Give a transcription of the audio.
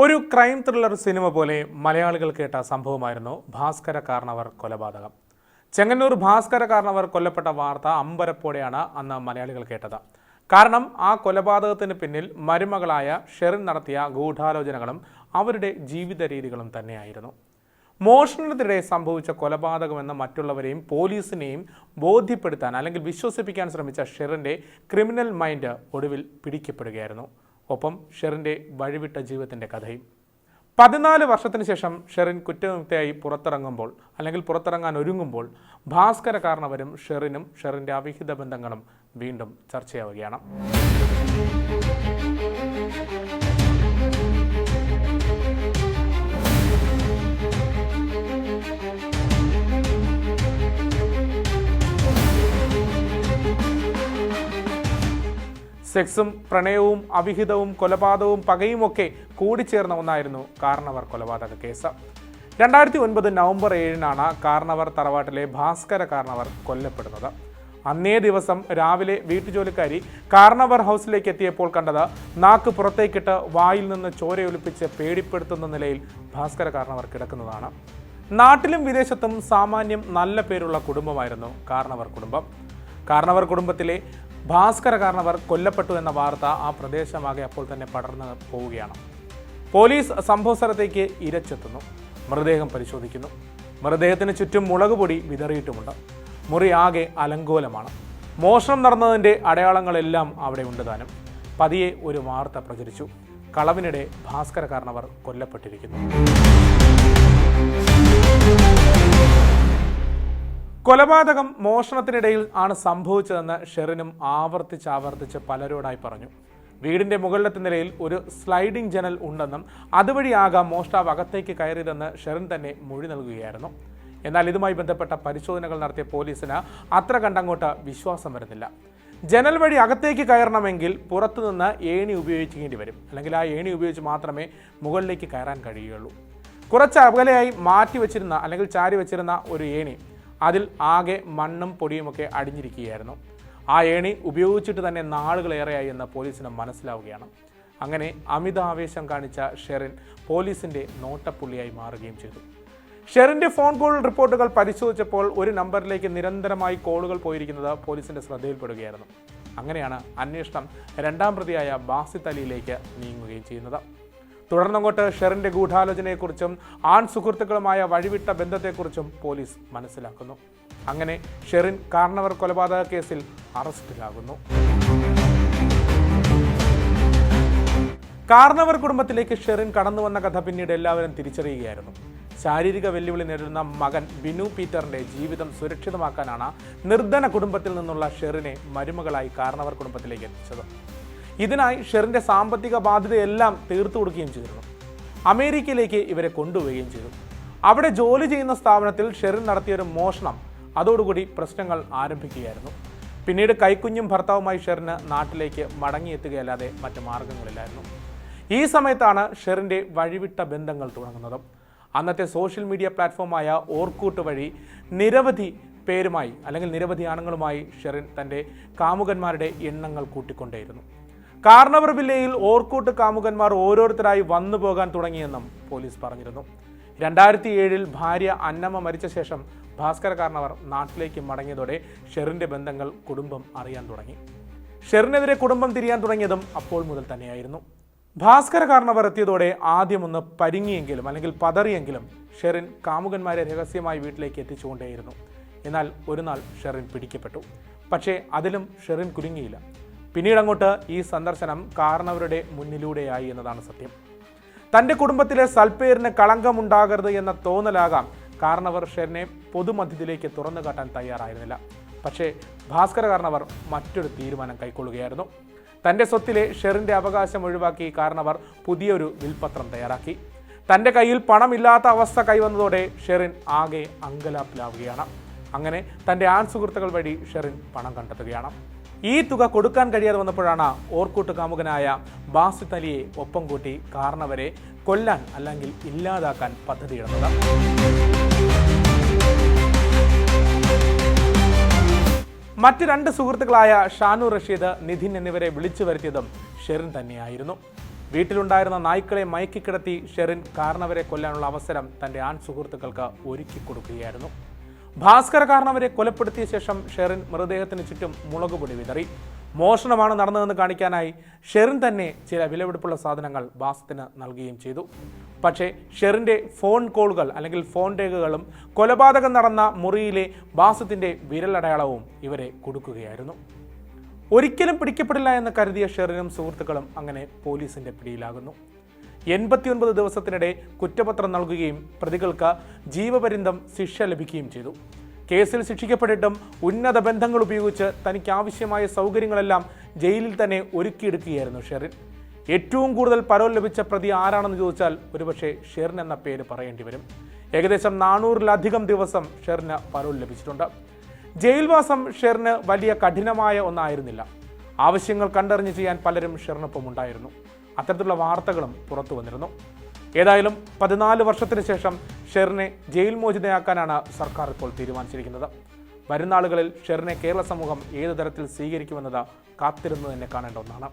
ഒരു crime thriller cinema പോലെ മലയാളികൾ കേട്ട സംഭവമായിരുന്നു ഭാസ്കര കാർണവർ കൊലപാതകം. ചെങ്ങന്നൂർ ഭാസ്കര കാർണവർ കൊല്ലപ്പെട്ട വാർത്ത അമ്പരപ്പോടെയാണ് അന്ന് മലയാളികൾ കേട്ടത്. കാരണം ആ കൊലപാതകത്തിന് പിന്നിൽ മരുമകളായ ഷെറിൻ നടത്തിയ ഗൂഢാലോചനകളും അവരുടെ ജീവിത രീതികളും തന്നെയായിരുന്നു. മോഷണത്തിനിടെ സംഭവിച്ച കൊലപാതകമെന്ന് മറ്റുള്ളവരെയും പോലീസിനെയും ബോധ്യപ്പെടുത്താൻ അല്ലെങ്കിൽ വിശ്വസിപ്പിക്കാൻ ശ്രമിച്ച ഷെറിൻ്റെ ക്രിമിനൽ മൈൻഡ് ഒടുവിൽ പിടിക്കപ്പെടുകയായിരുന്നു. ഒപ്പം ഷെറിൻ്റെ വഴിവിട്ട ജീവിതത്തിൻ്റെ കഥയും. 14 വർഷത്തിന് ശേഷം ഷെറിൻ കുറ്റവിമുക്തയായി പുറത്തിറങ്ങാൻ ഒരുങ്ങുമ്പോൾ ഭാസ്കര കാർണവരും ഷെറിനും ഷെറിൻ്റെ അവിഹിത ബന്ധങ്ങളും വീണ്ടും ചർച്ചയാവുകയാണ്. സെക്സും പ്രണയവും അവിഹിതവും കൊലപാതകവും പകയുമൊക്കെ കൂടിച്ചേർന്ന ഒന്നായിരുന്നു കാർണവർ കൊലപാതക കേസ്. 2009 നവംബർ 7-നാണ് കാർണവർ തറവാട്ടിലെ ഭാസ്കര കാർണവർ കൊല്ലപ്പെടുന്നത്. അന്നേ ദിവസം രാവിലെ വീട്ടുജോലിക്കാരി കാർണവർ ഹൗസിലേക്ക് എത്തിയപ്പോൾ കണ്ടത് നാക്ക് പുറത്തേക്കിട്ട് വായിൽ നിന്ന് ചോരയൊലിപ്പിച്ച് പേടിപ്പെടുത്തുന്ന നിലയിൽ ഭാസ്കര കാർണവർ കിടക്കുന്നതാണ്. നാട്ടിലും വിദേശത്തും സാമാന്യം നല്ല പേരുള്ള കുടുംബമായിരുന്നു കാർണവർ കുടുംബം. കാർണവർ കുടുംബത്തിലെ ഭാസ്കര കാർണവർ കൊല്ലപ്പെട്ടു എന്ന വാർത്ത ആ പ്രദേശമാകെ അപ്പോൾ തന്നെ പടർന്നു പോവുകയാണ്. പോലീസ് സംഭവസ്ഥലത്തേക്ക് ഇരച്ചെത്തുന്നു. മൃതദേഹം പരിശോധിക്കുന്നു. മൃതദേഹത്തിന് ചുറ്റും മുളകുപൊടി വിതറിയിട്ടുമുണ്ട്. മുറി ആകെ അലങ്കോലമാണ്. മോഷണം നടന്നതിൻ്റെ അടയാളങ്ങളെല്ലാം അവിടെ ഉണ്ട് താനും. പതിയെ ഒരു വാർത്ത പ്രചരിച്ചു. കളവിനിടെ ഭാസ്കര കാർണവർ കൊല്ലപ്പെട്ടിരിക്കുന്നു. കൊലപാതകം മോഷണത്തിനിടയിൽ ആണ് സംഭവിച്ചതെന്ന് ഷെറിനും ആവർത്തിച്ച് പലരോടായി പറഞ്ഞു. വീടിൻ്റെ മുകളിലത്തെ നിലയിൽ ഒരു സ്ലൈഡിംഗ് ജനൽ ഉണ്ടെന്നും അതുവഴിയാകാം മോഷ്ടാവ് അകത്തേക്ക് കയറിയതെന്ന് ഷെറിൻ തന്നെ മൊഴി നൽകുകയായിരുന്നു. എന്നാൽ ഇതുമായി ബന്ധപ്പെട്ട പരിശോധനകൾ നടത്തിയ പോലീസിന് അത്ര കണ്ടങ്ങോട്ട് വിശ്വാസം വരുന്നില്ല. ജനൽ വഴി അകത്തേക്ക് കയറണമെങ്കിൽ പുറത്തുനിന്ന് ഏണി ഉപയോഗിക്കേണ്ടി വരും. അല്ലെങ്കിൽ ആ ഏണി ഉപയോഗിച്ച് മാത്രമേ മുകളിലേക്ക് കയറാൻ കഴിയുകയുള്ളൂ. കുറച്ച് അകലെയായി മാറ്റിവെച്ചിരുന്ന അല്ലെങ്കിൽ ചാരി വെച്ചിരുന്ന ഒരു ഏണി, അതിൽ ആകെ മണ്ണും പൊടിയുമൊക്കെ അടിഞ്ഞിരിക്കുകയായിരുന്നു. ആ ഏണി ഉപയോഗിച്ചിട്ട് തന്നെ നാളുകളേറെയായി എന്ന് പോലീസിന് മനസ്സിലാവുകയാണ്. അങ്ങനെ അമിത ആവേശം കാണിച്ച ഷെറിൻ പോലീസിൻ്റെ നോട്ടപ്പുള്ളിയായി മാറുകയും ചെയ്തു. ഷെറിൻ്റെ ഫോൺ കോൾ റിപ്പോർട്ടുകൾ പരിശോധിച്ചപ്പോൾ ഒരു നമ്പറിലേക്ക് നിരന്തരമായി കോളുകൾ പോയിരിക്കുന്നത് പോലീസിൻ്റെ ശ്രദ്ധയിൽപ്പെടുകയായിരുന്നു. അങ്ങനെയാണ് അന്വേഷണം 2ാം പ്രതിയായ ബാസിത്ത് അലിയിലേക്ക് നീങ്ങുകയും ചെയ്യുന്നത്. തുടർന്നങ്ങോട്ട് ഷെറിൻ്റെ ഗൂഢാലോചനയെക്കുറിച്ചും ആൺ സുഹൃത്തുക്കളുമായ വഴിവിട്ട ബന്ധത്തെക്കുറിച്ചും പോലീസ് മനസ്സിലാക്കുന്നു. അങ്ങനെ ഷെറിൻ കാർണവർ കൊലപാതക കേസിൽ അറസ്റ്റിലാകുന്നു. കാർണവർ കുടുംബത്തിലേക്ക് ഷെറിൻ കടന്നു വന്ന കഥ പിന്നീട് എല്ലാവരും തിരിച്ചറിയുകയായിരുന്നു. ശാരീരിക വെല്ലുവിളി നേരിടുന്ന മകൻ ബിനു പീറ്ററിൻ്റെ ജീവിതം സുരക്ഷിതമാക്കാനാണ് നിർധന കുടുംബത്തിൽ നിന്നുള്ള ഷെറിനെ മരുമകളായി കാർണവർ കുടുംബത്തിലേക്ക് എത്തിച്ചത്. ഇതിനായി ഷെറിൻ്റെ സാമ്പത്തിക ബാധ്യതയെല്ലാം തീർത്തു കൊടുക്കുകയും ചെയ്തിരുന്നു. അമേരിക്കയിലേക്ക് ഇവരെ കൊണ്ടുപോവുകയും ചെയ്തു. അവിടെ ജോലി ചെയ്യുന്ന സ്ഥാപനത്തിൽ ഷെറിൻ നടത്തിയൊരു മോഷണം അതോടുകൂടി പ്രശ്നങ്ങൾ ആരംഭിക്കുകയായിരുന്നു. പിന്നീട് കൈക്കുഞ്ഞും ഭർത്താവുമായി ഷെറിന് നാട്ടിലേക്ക് മടങ്ങിയെത്തുകയല്ലാതെ മറ്റു മാർഗങ്ങളില്ലായിരുന്നു. ഈ സമയത്താണ് ഷെറിൻ്റെ വഴിവിട്ട ബന്ധങ്ങൾ തുടങ്ങുന്നത്. അന്നത്തെ സോഷ്യൽ മീഡിയ പ്ലാറ്റ്ഫോമായ ഓർക്കൂട്ട് വഴി നിരവധി പേരുമായി അല്ലെങ്കിൽ നിരവധി ആണുങ്ങളുമായി ഷെറിൻ തൻ്റെ കാമുകന്മാരുടെ എണ്ണങ്ങൾ കൂട്ടിക്കൊണ്ടേയിരുന്നു. കാർണവർ വില്ലയിൽ ഓർക്കൂട്ട് കാമുകന്മാർ ഓരോരുത്തരായി വന്നു പോകാൻ തുടങ്ങിയെന്നും പോലീസ് പറഞ്ഞിരുന്നു. 2007 ഭാര്യ അന്നമ്മ മരിച്ച ശേഷം ഭാസ്കര കാർണവർ നാട്ടിലേക്ക് മടങ്ങിയതോടെ ഷെറിൻ്റെ ബന്ധങ്ങൾ കുടുംബം അറിയാൻ തുടങ്ങി. ഷെറിനെതിരെ കുടുംബം തിരിയാൻ തുടങ്ങിയതും അപ്പോൾ മുതൽ തന്നെയായിരുന്നു. ഭാസ്കര കാർണവർ എത്തിയതോടെ ആദ്യമൊന്ന് പരിങ്ങിയെങ്കിലും അല്ലെങ്കിൽ പതറിയെങ്കിലും ഷെറിൻ കാമുകന്മാരെ രഹസ്യമായി വീട്ടിലേക്ക് എത്തിച്ചുകൊണ്ടേയിരുന്നു. എന്നാൽ ഒരു നാൾ ഷെറിൻ പിടിക്കപ്പെട്ടു. പക്ഷേ അതിലും ഷെറിൻ കുലുങ്ങിയില്ല. പിന്നീട് അങ്ങോട്ട് ഈ സന്ദർശനം കാർണവരുടെ മുന്നിലൂടെയായി എന്നതാണ് സത്യം. തൻ്റെ കുടുംബത്തിലെ സൽപ്പേരിന് കളങ്കമുണ്ടാകരുത് എന്ന തോന്നലാകാം കാർണവർ ഷെറിനെ പൊതുമധ്യത്തിലേക്ക് തുറന്നു കാട്ടാൻ തയ്യാറായിരുന്നില്ല. പക്ഷേ ഭാസ്കര കാർണവർ മറ്റൊരു തീരുമാനം കൈക്കൊള്ളുകയായിരുന്നു. തൻ്റെ സ്വത്തിലെ ഷെറിൻ്റെ അവകാശം ഒഴിവാക്കി കാർണവർ പുതിയൊരു വിൽപത്രം തയ്യാറാക്കി. തൻ്റെ കയ്യിൽ പണമില്ലാത്ത അവസ്ഥ കൈവന്നതോടെ ഷെറിൻ ആകെ അങ്കലാപ്പിലാവുകയാണ്. അങ്ങനെ തൻ്റെ ആൺ സുഹൃത്തുക്കൾ വഴി ഷെറിൻ പണം കണ്ടെത്തുകയാണ്. ഈ തുക കൊടുക്കാൻ കഴിയാതെ വന്നപ്പോഴാണ് ഓർക്കൂട്ട് കാമുകനായ ബാസിത്ത് അലിയെ ഒപ്പം കൂട്ടി കാർണവരെ കൊല്ലാൻ അല്ലെങ്കിൽ ഇല്ലാതാക്കാൻ പദ്ധതിയിടുന്നത്. മറ്റ് 2 സുഹൃത്തുക്കളായ ഷാനു റഷീദ്, നിധിൻ എന്നിവരെ വിളിച്ചു വരുത്തിയതും ഷെറിൻ തന്നെയായിരുന്നു. വീട്ടിലുണ്ടായിരുന്ന നായ്ക്കളെ മയക്കിക്കിടത്തി ഷെറിൻ കാരണവരെ കൊല്ലാനുള്ള അവസരം തന്റെ ആൺ സുഹൃത്തുക്കൾക്ക് ഒരുക്കി കൊടുക്കുകയായിരുന്നു. ഭാസ്കര കാരണവരെ കൊലപ്പെടുത്തിയ ശേഷം ഷെറിൻ മൃതദേഹത്തിന് ചുറ്റും മുളകുപൊടി വിതറി. മോഷണമാണ് നടന്നതെന്ന് കാണിക്കാനായി ഷെറിൻ തന്നെ ചില വിലപിടിപ്പുള്ള സാധനങ്ങൾ ബാസിത്തിന് നൽകുകയും ചെയ്തു. പക്ഷേ ഷെറിൻ്റെ ഫോൺ കോളുകൾ അല്ലെങ്കിൽ ഫോൺ രേഖകളും കൊലപാതകം നടന്ന മുറിയിലെ ബാസിത്തിന്റെ വിരലടയാളവും ഇവരെ കൊടുക്കുകയായിരുന്നു. ഒരിക്കലും പിടിക്കപ്പെടില്ല എന്ന് കരുതിയ ഷെറിനും സുഹൃത്തുക്കളും അങ്ങനെ പോലീസിന്റെ പിടിയിലാകുന്നു. 89 ദിവസത്തിനിടെ കുറ്റപത്രം നൽകുകയും പ്രതികൾക്ക് ജീവപര്യന്തം ശിക്ഷ ലഭിക്കുകയും ചെയ്തു. കേസിൽ ശിക്ഷിക്കപ്പെട്ടിട്ടും ഉന്നത ബന്ധങ്ങൾ ഉപയോഗിച്ച് തനിക്ക് ആവശ്യമായ സൗകര്യങ്ങളെല്ലാം ജയിലിൽ തന്നെ ഒരുക്കിയെടുക്കുകയായിരുന്നു ഷെറിൻ. ഏറ്റവും കൂടുതൽ പരോൾ ലഭിച്ച പ്രതി ആരാണെന്ന് ചോദിച്ചാൽ ഒരുപക്ഷെ ഷെറിൻ എന്ന പേര് പറയേണ്ടി വരും. ഏകദേശം 400-ലധികം ദിവസം ഷെറിന് പരോൾ ലഭിച്ചിട്ടുണ്ട്. ജയിൽവാസം ഷെറിന് വലിയ കഠിനമായ ഒന്നായിരുന്നില്ല. ആവശ്യങ്ങൾ കണ്ടറിഞ്ഞ് ചെയ്യാൻ പലരും ഷെറിനൊപ്പം ഉണ്ടായിരുന്നു. അത്തരത്തിലുള്ള വാർത്തകളും പുറത്തു വന്നിരുന്നു. ഏതായാലും 14 വർഷത്തിന് ശേഷം ഷെറിനെ ജയിൽ മോചിതയാക്കാനാണ് സർക്കാർ ഇപ്പോൾ തീരുമാനിച്ചിരിക്കുന്നത്. വരുന്ന നാളുകളിൽ ഷെറിനെ കേരള സമൂഹം ഏതു തരത്തിൽ സ്വീകരിക്കുമെന്നത് കാത്തിരുന്ന് തന്നെ കാണേണ്ട ഒന്നാണ്.